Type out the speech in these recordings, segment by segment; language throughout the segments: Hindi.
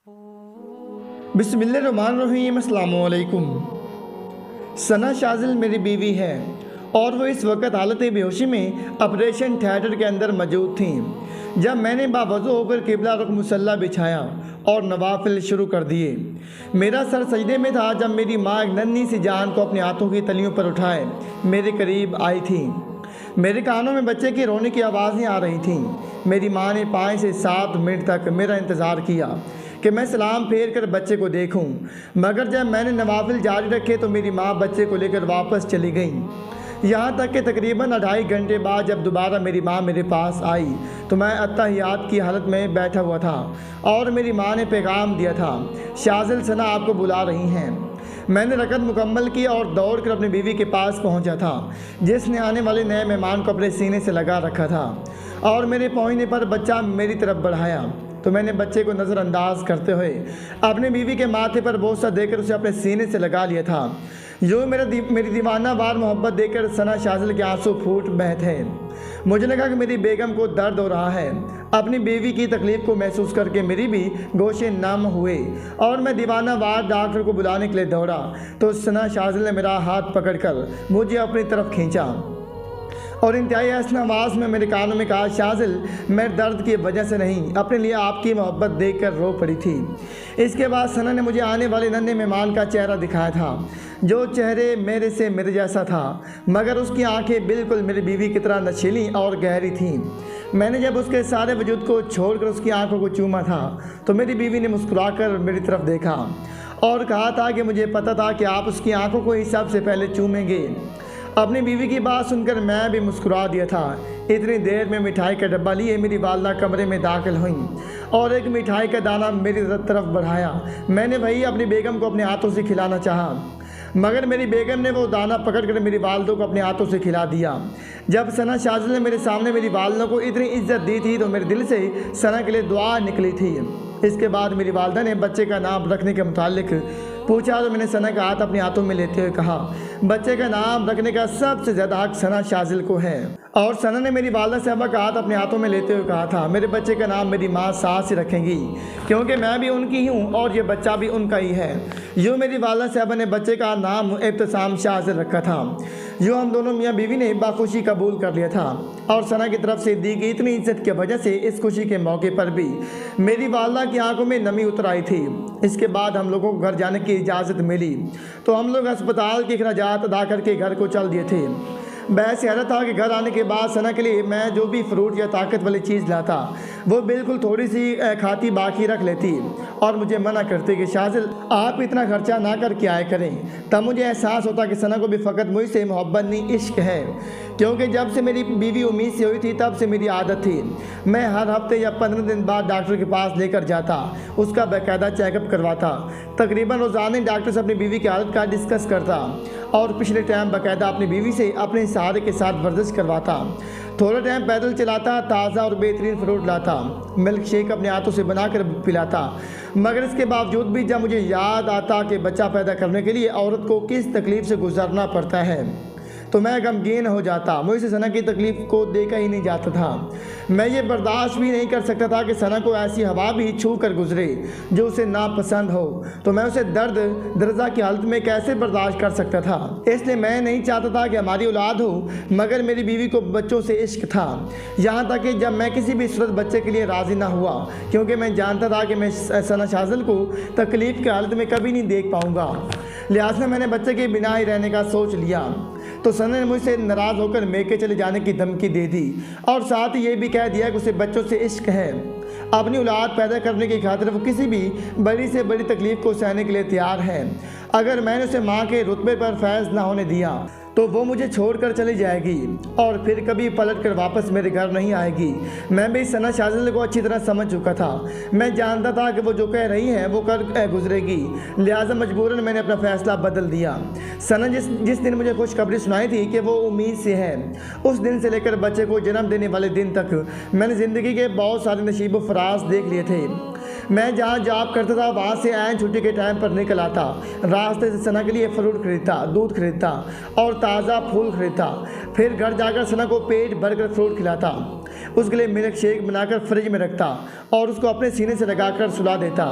बिस्मिल्लाहिर्रहमानिर्रहीम। अस्सलाम वालेकुम। सना शाज़िल मेरी बीवी है और वो इस वक्त हालत बेहोशी में ऑपरेशन थिएटर के अंदर मौजूद थी जब मैंने बावज़ू होकर किबला रुख मुसल्ला बिछाया और नवाफिल शुरू कर दिए। मेरा सर सजदे में था जब मेरी माँ एक नन्ही सी जान को अपने हाथों की तलियों पर उठाए मेरे करीब आई थी। मेरे कानों में बच्चे की रोने की आवाज़ें आ रही थीं। मेरी माँ ने 5 से 7 मिनट तक मेरा इंतज़ार किया कि मैं सलाम फेर कर बच्चे को देखूं, मगर जब मैंने नवाफिल जारी रखे तो मेरी माँ बच्चे को लेकर वापस चली गई। यहाँ तक कि तकरीबन 2.5 घंटे बाद जब दोबारा मेरी माँ मेरे पास आई तो मैं अत्तहियात की हालत में बैठा हुआ था और मेरी माँ ने पैगाम दिया था, शाज़िल सना आपको बुला रही हैं। मैंने रकत मुकम्मल की और दौड़कर अपनी बीवी के पास पहुंचा था जिसने आने वाले नए मेहमान को अपने सीने से लगा रखा था और मेरे पहुंचने पर बच्चा मेरी तरफ बढ़ाया तो मैंने बच्चे को नज़रअंदाज करते हुए अपनी बीवी के माथे पर बोसा देकर उसे अपने सीने से लगा लिया था। जो मेरी दीवाना वार मोहब्बत देकर सना शाज़िल के आंसू फूट बहे थे। मुझे लगा कि मेरी बेगम को दर्द हो रहा है। अपनी बीवी की तकलीफ़ को महसूस करके मेरी भी गोशे नम हुए और मैं दीवाना वार डॉक्टर को बुलाने के लिए दौड़ा तो सना शाज़िल ने मेरा हाथ पकड़कर मुझे अपनी तरफ खींचा और इंतहाई हसन आवाज़ में मेरे कानों में कहा, शाज़िल मैं दर्द की वजह से नहीं अपने लिए आपकी मोहब्बत देखकर रो पड़ी थी। इसके बाद सना ने मुझे आने वाले नन्हे मेहमान का चेहरा दिखाया था जो चेहरे मेरे जैसा था, मगर उसकी आंखें बिल्कुल मेरी बीवी की तरह नशीली और गहरी थीं। मैंने जब उसके सारे वजूद को छोड़कर उसकी आंखों को चूमा था तो मेरी बीवी ने मुस्कुराकर मेरी तरफ देखा और कहा था कि मुझे पता था कि आप उसकी आंखों को ही सबसे पहले चूमेंगे। अपनी बीवी की बात सुनकर मैं भी मुस्कुरा दिया था। इतनी देर में मिठाई का डब्बा लिए मेरी वालदा कमरे में दाखिल हुई और एक मिठाई का दाना मेरी तरफ बढ़ाया। मैंने वही अपनी बेगम को अपने हाथों से खिलाना चाहा, मगर मेरी बेगम ने वो दाना पकड़कर मेरी वालदों को अपने हाथों से खिला दिया। जब सना शाज़िल ने मेरे सामने मेरी वालदों को इतनी इज्जत दी थी तो मेरे दिल से सना के लिए दुआ निकली थी। इसके बाद मेरी वालदा ने बच्चे का नाम रखने के मुतालिक पूछा तो मैंने सना का हाथ अपने हाथों में लेते हुए कहा, बच्चे का नाम रखने का सबसे ज़्यादा हक सना शाज़िल को है। और सना ने मेरी वालदा साहबा का हाथ अपने हाथों में लेते हुए कहा था, मेरे बच्चे का नाम मेरी माँ सास ही रखेंगी क्योंकि मैं भी उनकी ही हूँ और ये बच्चा भी उनका ही है। यूँ मेरी वालदा साहबा ने बच्चे का नाम इब्तिसाम शाज़िल रखा था। यूँ हम दोनों मियाँ बीवी ने बाखुशी कबूल कर लिया था और सना की तरफ से दी गई इतनी इज्जत की वजह से इस खुशी के मौके पर भी मेरी वालदा की आंखों में नमी उतर आई थी। इसके बाद हम लोगों को घर जाने की इजाज़त मिली तो हम लोग अस्पताल के अखराजात अदा करके घर को चल दिए थे। बहस हैरत था कि घर आने के बाद सना के लिए मैं जो भी फ्रूट या ताकत वाली चीज़ लाता वो बिल्कुल थोड़ी सी खाती बाकी रख लेती और मुझे मना करते कि शाज़िल आप इतना खर्चा ना करके आए करें। तब मुझे एहसास होता कि सना को भी फ़कत मुझसे मोहब्बत नहीं इश्क है, क्योंकि जब से मेरी बीवी उम्मीद से हुई थी तब से मेरी आदत थी मैं हर हफ्ते या 15 दिन बाद डॉक्टर के पास लेकर जाता, उसका बाकायदा चेकअप करवाता। तकरीबन रोज़ाना डॉक्टर से अपनी बीवी की हालत का डिस्कस करता और पिछले टाइम बाकायदा अपनी बीवी से अपने सहारे के साथ वर्जिश करवाता। थोड़ा टाइम पैदल चलाता, ताज़ा और बेहतरीन फ्रूट लाता, मिल्क शेक अपने हाथों से बनाकर पिलाता। मगर इसके बावजूद भी जब मुझे याद आता कि बच्चा पैदा करने के लिए औरत को किस तकलीफ़ से गुजरना पड़ता है तो मैं गमगीन हो जाता। मुझसे सना की तकलीफ़ को देखा ही नहीं जाता था। मैं ये बर्दाश्त भी नहीं कर सकता था कि सना को ऐसी हवा भी छू कर गुजरे जो उसे नापसंद हो, तो मैं उसे दर्द दर्जा की हालत में कैसे बर्दाश्त कर सकता था। इसलिए मैं नहीं चाहता था कि हमारी औलाद हो, मगर मेरी बीवी को बच्चों से इश्क था। यहाँ तक कि जब मैं किसी भी सूरत बच्चे के लिए राज़ी ना हुआ क्योंकि मैं जानता था कि मैं सना शाज़िल को तकलीफ़ की हालत में कभी नहीं देख पाऊँगा, लिहाजा मैंने बच्चे के बिना ही रहने का सोच लिया। तो सना ने मुझसे नाराज़ होकर मेके चले जाने की धमकी दे दी और साथ ही ये भी कह दिया कि उसे बच्चों से इश्क है। अपनी औलाद पैदा करने की खातिर वो किसी भी बड़ी से बड़ी तकलीफ़ को सहने के लिए तैयार है। अगर मैंने उसे माँ के रुतबे पर फैज़ ना होने दिया तो वो मुझे छोड़कर चली जाएगी और फिर कभी पलट कर वापस मेरे घर नहीं आएगी। मैं भी सना शाज़िल को अच्छी तरह समझ चुका था। मैं जानता था कि वो जो कह रही है वो कर गुजरेगी, लिहाजा मजबूरन मैंने अपना फ़ैसला बदल दिया। सना जिस दिन मुझे खुशखबरी सुनाई थी कि वो उम्मीद से है, उस दिन से लेकर बच्चे को जन्म देने वाले दिन तक मैंने ज़िंदगी के बहुत सारे नसीब व फराज देख लिए थे। मैं जहाँ जॉब करता था वहाँ से ऐन छुट्टी के टाइम पर निकल आता, रास्ते से सना के लिए फ्रूट खरीदता, दूध खरीदता और ताज़ा फूल खरीदता। फिर घर जाकर सना को पेट भरकर फ्रूट खिलाता, उसके लिए मिल्क शेक बनाकर फ्रिज में रखता और उसको अपने सीने से लगाकर सुला देता।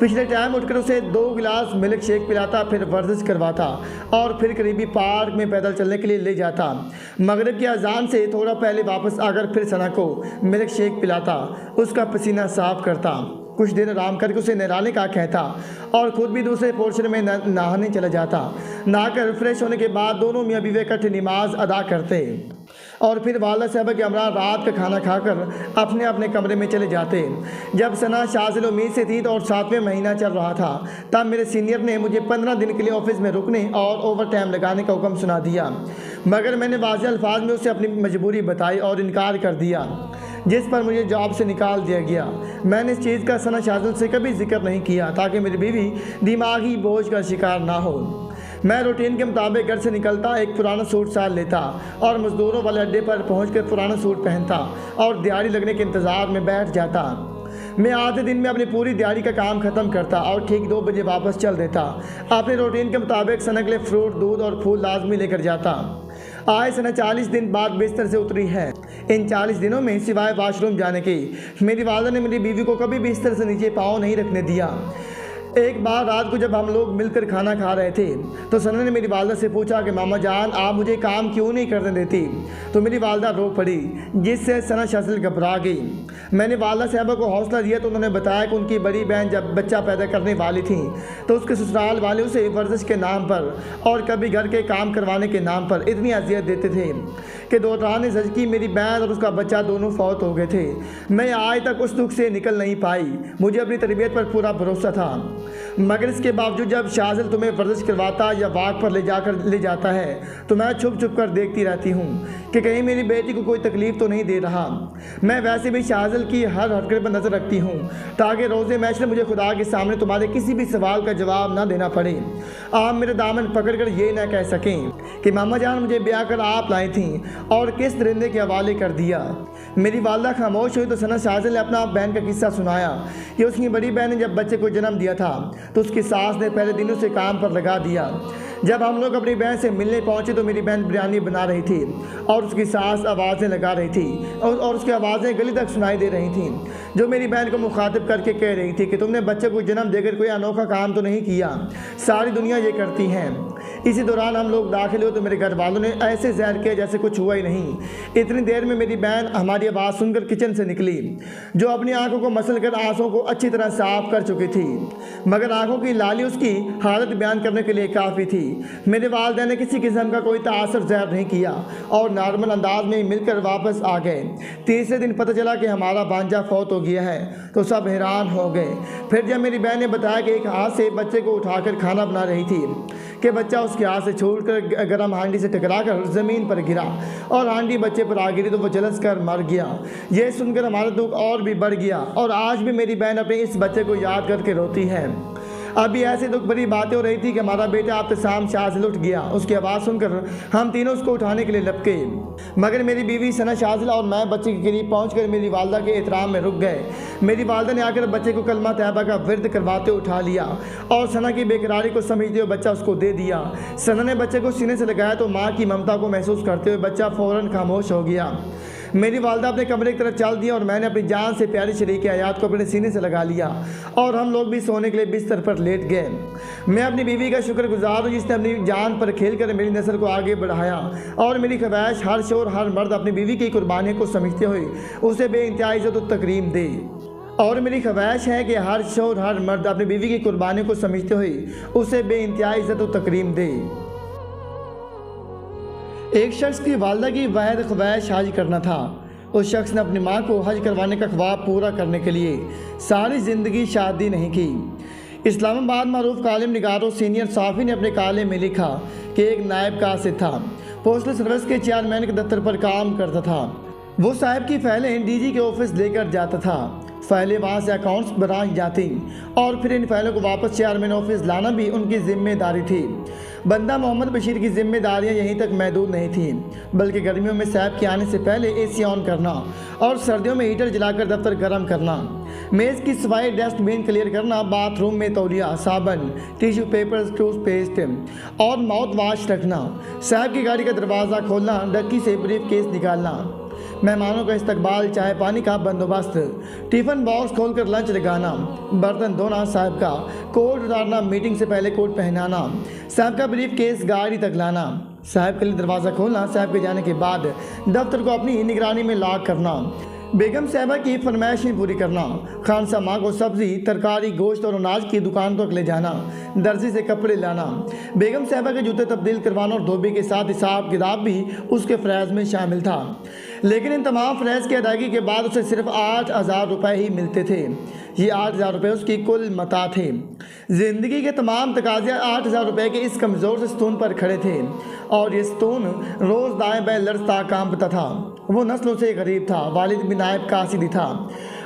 पिछले टाइम उठकर उसे 2 गिलास मिल्क शेक पिलाता, फिर वर्जिश करवाता और फिर करीबी पार्क में पैदल चलने के लिए ले जाता। मगरिब की अजान से थोड़ा पहले वापस आकर फिर सना को मिल्क शेक पिलाता, उसका पसीना साफ करता, कुछ देर आराम करके उसे नहलाने का कहता और खुद भी दूसरे पोर्शन में नहाने चला जाता। नहाकर फ्रेश होने के बाद दोनों मियाँ बीवी इकट्ठे नमाज अदा करते और फिर वाला साहबा के हमरा रात का खाना खाकर अपने अपने कमरे में चले जाते। जब सना शाज़िल उम्मीद से थी और 7वें महीना चल रहा था, तब मेरे सीनियर ने मुझे 15 दिन के लिए ऑफिस में रुकने और ओवर टाइम लगाने का हुक्म सुना दिया, मगर मैंने वाज़ेह अल्फाज में उसे अपनी मजबूरी बताई और इनकार कर दिया, जिस पर मुझे जॉब से निकाल दिया गया। मैंने इस चीज़ का सना शाज़िल से कभी जिक्र नहीं किया ताकि मेरी बीवी दिमागी बोझ का शिकार ना हो। मैं रूटीन के मुताबिक घर से निकलता, एक पुराना सूट साल लेता और मज़दूरों वाले अड्डे पर पहुंचकर पुराना सूट पहनता और दिहाड़ी लगने के इंतज़ार में बैठ जाता। मैं आधे दिन में अपनी पूरी दिहाड़ी का काम ख़त्म करता और ठीक 2 बजे वापस चल देता। अपने रूटीन के मुताबिक सना के लिए फ्रूट, दूध और फूल लाजमी लेकर जाता। आए सना 40 दिन बाद बिस्तर से उतरी है। इन 40 दिनों में सिवाय वाशरूम जाने के मेरी वालदा ने मेरी बीवी को कभी बिस्तर से नीचे पाँव नहीं रखने दिया। एक बार रात को जब हम लोग मिलकर खाना खा रहे थे तो सना ने मेरी वालदा से पूछा कि मामा जान आप मुझे काम क्यों नहीं करने देती, तो मेरी वालदा रो पड़ी, जिससे सना शाज़िल घबरा गई। मैंने वालदा साहबा को हौसला दिया तो उन्होंने बताया कि उनकी बड़ी बहन जब बच्चा पैदा करने वाली थी तो उसके ससुराल वाले उसे वर्जिश के नाम पर और कभी घर के काम करवाने के नाम पर इतनी अजियत देते थे कि दौरान ज़िंदगी मेरी बहन और उसका बच्चा दोनों फौत हो गए थे। मैं आज तक उस दुख से निकल नहीं पाई। मुझे अपनी तरबियत पर पूरा भरोसा था, मगर इसके बावजूद जब शाज़िल तुम्हें वर्जिश करवाता या वाक पर ले जाता है तो मैं छुप छुप कर देखती रहती हूँ कि कहीं मेरी बेटी को कोई तकलीफ़ तो नहीं दे रहा। मैं वैसे भी शाज़िल की हर हरकत पर नज़र रखती हूँ ताकि रोज़े मैशर मुझे खुदा के सामने तुम्हारे किसी भी सवाल का जवाब ना देना पड़े। आप मेरे दामन पकड़ कर ये ना कह सकें कि मामा जान मुझे ब्याह कर आप लाई थी और किस दरिंदे के हवाले कर दिया। मेरी वालदा खामोश हुई तो सना शाज़िल ने अपना बहन का किस्सा सुनाया कि उसकी बड़ी बहन ने जब बच्चे को जन्म दिया था तो उसकी सास ने पहले दिनों से काम पर लगा दिया। जब हम लोग अपनी बहन से मिलने पहुंचे तो मेरी बहन बिरयानी बना रही थी और उसकी सास आवाज़ें लगा रही थी और उसकी आवाज़ें गली तक सुनाई दे रही थीं, जो मेरी बहन को मुखातिब करके कह रही थी कि तुमने बच्चे को जन्म देकर कोई अनोखा काम तो नहीं किया, सारी दुनिया ये करती हैं। इसी दौरान हम लोग दाखिल हुए तो मेरे घर वालों ने ऐसे जहर किया जैसे कुछ हुआ ही नहीं। इतनी देर में मेरी बहन हमारी आवाज़ सुनकर किचन से निकली, जो अपनी आंखों को मसल कर आंसुओं को अच्छी तरह साफ कर चुकी थी, मगर आंखों की लाली उसकी हालत बयान करने के लिए काफ़ी थी। मेरे वालिदैन ने किसी किस्म का कोई तासर ज़ाहिर नहीं किया और नॉर्मल अंदाज में मिलकर वापस आ गए। तीसरे दिन पता चला कि हमारा भांजा फौत हो गया है तो सब हैरान हो गए। फिर जब मेरी बहन ने बताया कि एक हाथ से बच्चे को उठाकर खाना बना रही थी कि बच्चा उसके हाथ से छूटकर गर्म हांडी से टकराकर ज़मीन पर गिरा और हांडी बच्चे पर आ गिरी तो वो झुलस कर मर गया। ये सुनकर हमारा दुख और भी बढ़ गया और आज भी मेरी बहन अपने इस बच्चे को याद करके रोती है। अभी ऐसी दुख भरी बातें हो रही थी कि हमारा बेटा इब्तिसाम शाज़िल उठ गया। उसकी आवाज़ सुनकर हम तीनों उसको उठाने के लिए लपके, मगर मेरी बीवी सना शाज़िल और मैं बच्चे के करीब पहुंचकर मेरी वालदा के एहतराम में रुक गए। मेरी वालदा ने आकर बच्चे को कलमा तैयबा का विर्द करवाते उठा लिया और सना की बेकरारी को समझते हुए बच्चा उसको दे दिया। सना ने बच्चे को सीने से लगाया तो माँ की ममता को महसूस करते हुए बच्चा फ़ौरन खामोश हो गया। मेरी वालदा अपने कमरे की तरफ चल दिया और मैंने अपनी जान से प्यारी शरीक आयात को अपने सीने से लगा लिया और हम लोग भी सोने के लिए बिस्तर पर लेट गए। मैं अपनी बीवी का शुक्रगुजार हूँ जिसने अपनी जान पर खेल कर मेरी नस्ल को आगे बढ़ाया और मेरी ख्वाहिश हर शोर हर मर्द अपनी बीवी की कुर्बानी को समझते हुए उसे बेइंतहा इज़्ज़त और तकरीम दे। और मेरी ख्वाहिश है कि हर शोर हर मर्द अपनी बीवी की कुर्बानी को समझते हुए उसे बेइंतहा इज़्ज़त और तकरीम दे। एक शख्स की वालदा की वाहिद ख्वाहिश हज करना था। उस शख्स ने अपनी माँ को हज करवाने का ख्वाब पूरा करने के लिए सारी ज़िंदगी शादी नहीं की। इस्लामाबाद मारूफ कालिम निगारो सीनियर साफ़ी ने अपने काले में लिखा कि एक नायब कासिद था, पोस्टल सर्विस के चेयरमैन के दफ्तर पर काम करता था। वो साहब की फाइलें डीजी के ऑफिस लेकर जाता था। फाइलें वहाँ से अकाउंट्स ब्रांच जाती और फिर इन फाइलों को वापस चेयरमैन ऑफिस लाना भी उनकी जिम्मेदारी थी। बंदा मोहम्मद बशीर की जिम्मेदारियां यहीं तक महदूद नहीं थी, बल्कि गर्मियों में साहब के आने से पहले एसी ऑन करना और सर्दियों में हीटर जलाकर दफ्तर गर्म करना, मेज़ की सफाई, डस्टबिन क्लियर करना, बाथरूम में तौलिया, साबन, टिश्यू पेपर, टूथपेस्ट और माउथ वाश रखना, साहब की गाड़ी का दरवाज़ा खोलना, डक्की से ब्रीफ केस निकालना। मेहमानों का इस्तकबाल, चाय पानी का बंदोबस्त, टिफ़िन बॉक्स खोलकर लंच लगाना, बर्तन धोना, साहब का कोट उतारना, मीटिंग से पहले कोट पहनाना, साहब का ब्रीफ केस गाड़ी तक लाना, साहब के लिए दरवाज़ा खोलना, साहब के जाने के बाद दफ्तर को अपनी निगरानी में लॉक करना, बेगम साहबा की फरमाइशें पूरी करना, खान साहब माँ को सब्ज़ी, तरकारी, गोश्त और अनाज की दुकान तक ले जाना, दर्जी से कपड़े लाना, बेगम साहबा के जूते तब्दील करवाना और धोबी के साथ हिसाब किताब भी उसके फ़रज़ में शामिल था। लेकिन इन तमाम फ़रज़ की अदायगी के बाद उसे सिर्फ 8,000 रुपये ही मिलते थे। ये 8,000 रुपये उसकी कुल मता थे। ज़िंदगी के तमाम तकाज़े 8,000 रुपये के इस कमज़ोर से स्तून पर खड़े थे और ये स्तून रोज़ दाएं बाएं लड़ता कांपता था। वो नस्लों से गरीब था। वालिद भी नायब कासिदी था।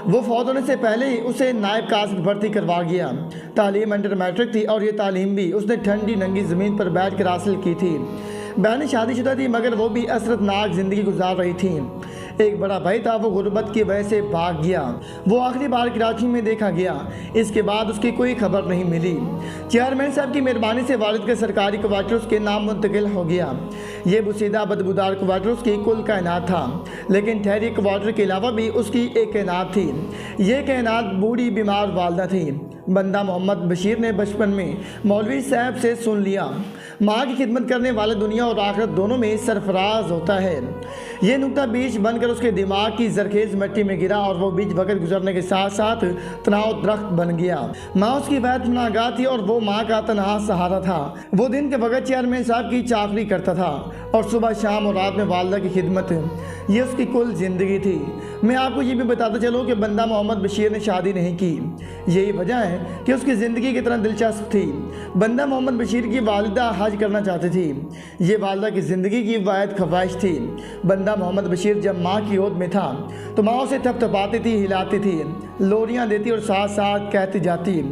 वो फौत होने से पहले ही उसे नायब कासिद भर्ती करवा गया। तालीम अंडर मैट्रिक थी और ये तालीम भी उसने ठंडी नंगी ज़मीन पर बैठ कर हासिल की थी। बहनें शादीशुदा थी मगर वो भी असरतनाक ज़िंदगी गुजार रही थी। एक बड़ा भाई था, वो गुर्बत की वजह से भाग गया। वो आखिरी बार कराची में देखा गया। इसके बाद उसकी कोई खबर नहीं मिली। चेयरमैन साहब की मेहरबानी से वालिद के सरकारी क्वार्टर उसके नाम मुंतकिल हो गया। ये बुसीदा बदबूदार क्वार्टर उसकी कुल कायनात था, लेकिन ठहरी क्वार्टर के अलावा भी उसकी एक कायनात थी। ये कायनात बूढ़ी बीमार वालदा थी। बंदा मोहम्मद बशीर ने बचपन में मौलवी साहब से सुन लिया, माँ की खिदमत करने वाला दुनिया और आखिरत दोनों में सरफराज होता है। ये नुक्ता बीज बनकर उसके दिमाग की जरखेज़ मिट्टी में गिरा और वो बीज वक्त गुजरने के साथ साथ तनाव दरख्त बन गया। माँ उसकी वैद पनाहगाह थी और वो माँ का तनहा सहारा था। वो दिन के वक्त चेयरमैन साहब की चाकरी करता था और सुबह शाम और रात में वालदा की खिदमत, ये उसकी कुल ज़िंदगी थी। मैं आपको ये भी बताता चलूँ कि बंदा मोहम्मद बशीर ने शादी नहीं की। यही वजह है कि उसकी ज़िंदगी कितना दिलचस्प थी। बंदा मोहम्मद बशीर की वालिदा हज करना चाहती थी। ये वालिदा की ज़िंदगी की वायद ख्वाहिश थी। बंदा मोहम्मद बशीर जब माँ की गोद में था तो माँ उसे थपथपाती थी, हिलाती थी, लोरियाँ देती और साथ साथ कहती जाती,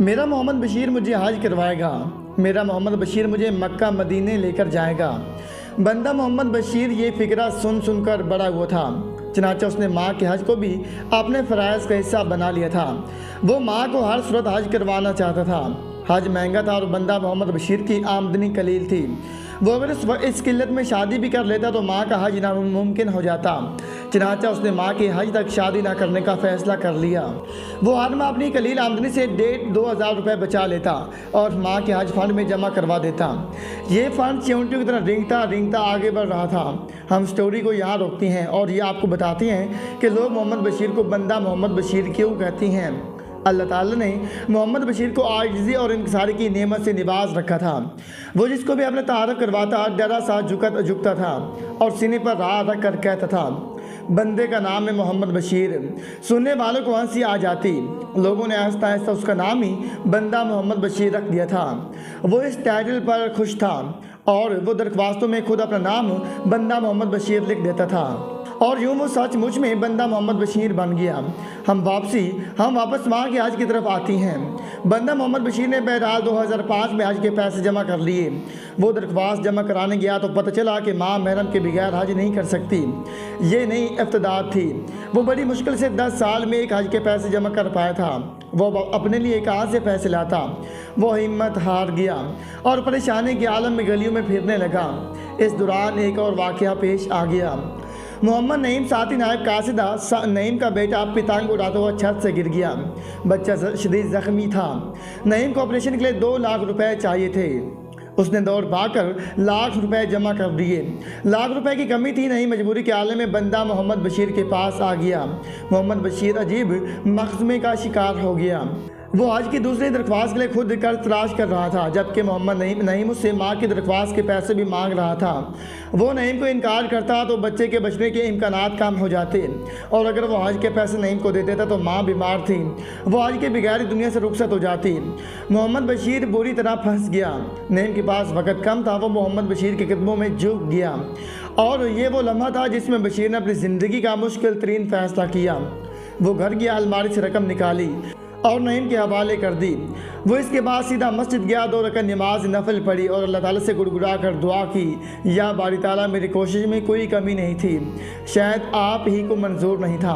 मेरा मोहम्मद बशीर मुझे हज करवाएगा, मेरा मोहम्मद बशीर मुझे मक्का मदीने लेकर जाएगा। बंदा मोहम्मद बशीर ये फ़िक्रा सुन सुनकर बड़ा हुआ था। चनाचे उसने माँ के हज को भी अपने फ़राइज़ का हिस्सा बना लिया था। वो माँ को हर सूरत हज करवाना चाहता था। हज महंगा था और बंदा मोहम्मद बशीर की आमदनी कलील थी। वो अगर इस किल्लत में शादी भी कर लेता तो माँ का हज नामुमकिन हो जाता। चनाचा उसने माँ के हज तक शादी ना करने का फ़ैसला कर लिया। वो हर माह अपनी कलील आमदनी से 1,500-2,000 रुपये बचा लेता और माँ के हज फंड में जमा करवा देता। ये फ़ंड चिमटियों की तरह रिंगता रिंगता आगे बढ़ रहा था। हम स्टोरी को यहाँ रोकती हैं और ये आपको बताती हैं कि लोग मोहम्मद बशीर को बंदा मोहम्मद बशीर क्यों कहती हैं। अल्लाह ताला ने मोहम्मद बशीर को आजिज़ी और इंकसारी की नेमत से निवाज रखा था। वो जिसको भी अपने तारफ़ करवाता डरा सा झुकता था और सीने पर राह रख कर कहता था, बंदे का नाम है मोहम्मद बशीर। सुनने वालों को हंसी आ जाती। लोगों ने आहिस्ता आहिस्ता उसका नाम ही बंदा मोहम्मद बशीर रख दिया था। वो इस टाइटल पर खुश था और वो दरख्वास्तों में खुद अपना नाम बंदा मोहम्मद बशीर लिख देता था और यूँ वो सचमुच में बंदा मोहम्मद बशीर बन गया। हम वापस माँ के हज की तरफ आती हैं। बंदा मोहम्मद बशीर ने बहरहाल 2005 में हज के पैसे जमा कर लिए। वो दरख्वास्त जमा कराने गया तो पता चला कि माँ महरम के बगैर हज नहीं कर सकती। ये नई इब्तिदा थी। वो बड़ी मुश्किल से 10 साल में एक हज के पैसे जमा कर पाया था। वो अपने लिए कहाँ से पैसे लाता। वो हिम्मत हार गया और परेशानी के आलम में गलियों में फिरने लगा। इस दौरान एक और वाक़या पेश आ गया। मोहम्मद नईम साथी नायब कासिदा नईम का बेटा पतंग उड़ाता हुआ छत से गिर गया। बच्चा शदीद ज़ख्मी था। नईम को ऑपरेशन के लिए 2 लाख रुपए चाहिए थे। उसने दौड़ भागकर लाख रुपए जमा कर दिए। लाख रुपए की कमी थी नहीं, मजबूरी के आलम में बंदा मोहम्मद बशीर के पास आ गया। मोहम्मद बशीर अजीब मखज़मे का शिकार हो गया। वो आज की दूसरी दरख्वास्त के लिए खुद कर्ज तलाश कर रहा था, जबकि मोहम्मद नईम उससे माँ की दरख्वास्त के पैसे भी मांग रहा था। वो नईम को इनकार करता तो बच्चे के बचने के इम्कानात कम हो जाते और अगर वो हज के पैसे नईम को दे देता तो माँ बीमार थी। वो हज के बगैर दुनिया से रुखसत हो जाती। मोहम्मद बशीर बुरी तरह फंस गया। नईम के पास वक़्त कम था। वो मोहम्मद बशीर के कदमों में झुक गया और ये वो लम्हा था जिसमें बशीर ने अपनी ज़िंदगी का मुश्किल तरीन फ़ैसला किया। वो घर गया, अलमारी से रकम निकाली और नईम के हवाले कर दी। वो इसके बाद सीधा मस्जिद गया, 2 रकात नमाज नफल पढ़ी और अल्लाह ताला से गुड़गुड़ा कर दुआ की, या बारी ताला मेरी कोशिश में कोई कमी नहीं थी, शायद आप ही को मंजूर नहीं था।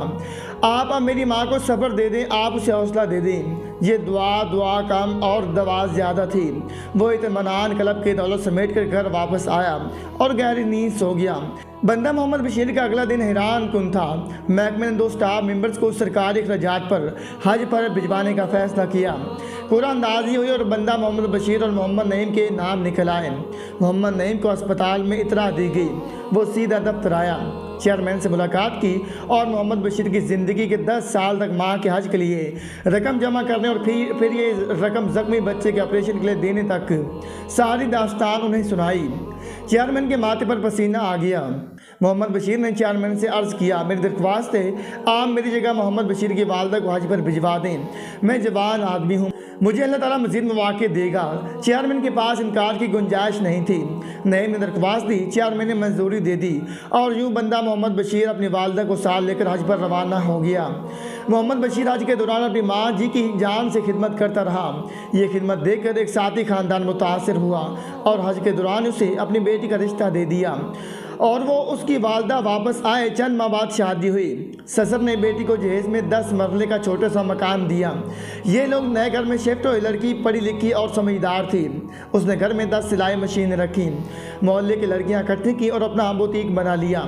आप अब मेरी माँ को सब्र दे दें, आप उसे हौसला दे दें। ये दुआ कम और दवा ज़्यादा थी। वो इत्मीनान कलब की दौलत समेट कर घर वापस आया और गहरी नींद सो गया। बंदा मोहम्मद बशीर का अगला दिन हैरान कुन था। महकमे ने 2 स्टाफ मेंबर्स को सरकारी अखराजात पर हज पर भिजवाने का फैसला किया। कुरानंदाजी हुई और बंदा मोहम्मद बशीर और मोहम्मद नईम के नाम निकल आए। मोहम्मद नईम को अस्पताल में इतला दी गई। वो सीधा दफ्तर आया, चेयरमैन से मुलाकात की और मोहम्मद बशीर की ज़िंदगी के 10 साल तक माँ के हज के लिए रकम जमा करने और फिर ये रकम ज़ख्मी बच्चे के ऑपरेशन के लिए देने तक सारी दास्तान उन्हें सुनाई। चेयरमैन के माथे पर पसीना आ गया। मोहम्मद बशीर ने चेयरमैन से अर्ज़ किया, मेरी दरख्वास्त है आप मेरी जगह मोहम्मद बशीर की वालदा को हज पर भिजवा दें। मैं जवान आदमी हूँ, मुझे अल्लाह ताला मज़ीद मौक़े देगा। चेयरमैन के पास इनकार की गुंजाइश नहीं थी। नईम ने दरख्वास्त दी, चेयरमैन ने मंजूरी दे दी और यूँ बंदा मोहम्मद बशीर अपनी वालदा को साथ लेकर हज पर रवाना हो गया। मोहम्मद बशीर हज के दौरान अपनी माँ जी की जान से खिदमत करता रहा। ये खिदमत देखकर एक साथी ख़ानदान मुतासिर हुआ और हज के दौरान उसे अपनी बेटी का रिश्ता दे दिया और वो उसकी वालदा वापस आए। चंद माह बाद शादी हुई। ससुर ने बेटी को जहेज़ में 10 मरले का छोटा सा मकान दिया। ये लोग नए घर में शिफ्ट हुए। लड़की पढ़ी लिखी और समझदार थी। उसने घर में 10 सिलाई मशीनें रखी, मोहल्ले की लड़कियां इकट्ठी की और अपना बुटीक बना लिया।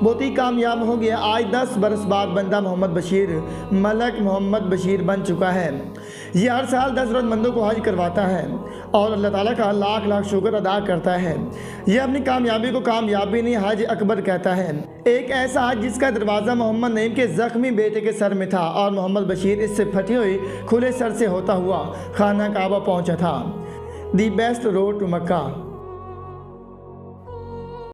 बुटीक कामयाब हो गया। आज 10 बरस बाद बंदा मोहम्मद बशीर मलक मोहम्मद बशीर बन चुका है। ये हर साल 10 ज़रूरतमंदों को हज करवाता है और अल्लाह ताला का लाख लाख शुक्र अदा करता है। यह अपनी कामयाबी को कामयाबी नहीं हज अकबर कहता है। एक ऐसा हज जिसका दरवाज़ा मोहम्मद नईम के ज़ख्मी बेटे के सर में था और मोहम्मद बशीर इससे फटे हुए खुले सर से होता हुआ खाना काबा पहुंचा था। The best road to Mecca.